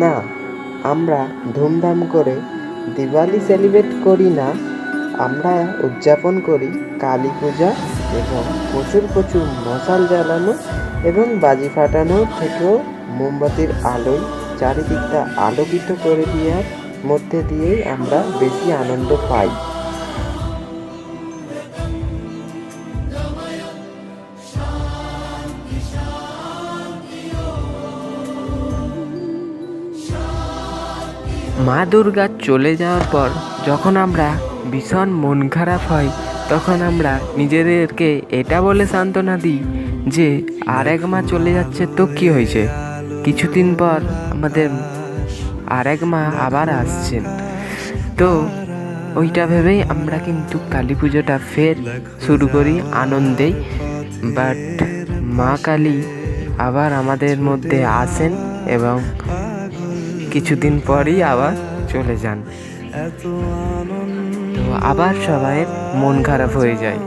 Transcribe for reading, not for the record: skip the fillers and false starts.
না, আমরা ধুমধাম করে দিওয়ালি সেলিব্রেট করি না। আমরা উদযাপন করি কালী পূজা এবং প্রচুর প্রচুর মশাল জ্বালানো এবং বাজি ফাটানো থেকেও মোমবাতির আলোয় চারিদিকটা আলোকিত করে দেওয়ার মধ্যে দিয়েই আমরা বেশি আনন্দ পাই। মা দুর্গা চলে যাওয়ার পর যখন আমরা ভীষণ মন খারাপ হয়, তখন আমরা নিজেদেরকে এটা বলে সান্ত্বনা দিই যে আর এক মা চলে যাচ্ছে তো কী হয়েছে, কিছুদিন পর আমাদের আর এক মা আবার আসছেন। তো ওইটা ভেবেই আমরা কিন্তু কালী পুজোটা ফের শুরু করি আনন্দেই। বাট মা কালী আবার আমাদের মধ্যে আসেন এবং কিছুদিন পরই আবার চলে যান। তো আবার সবাই মন খারাপ হয়ে যায়।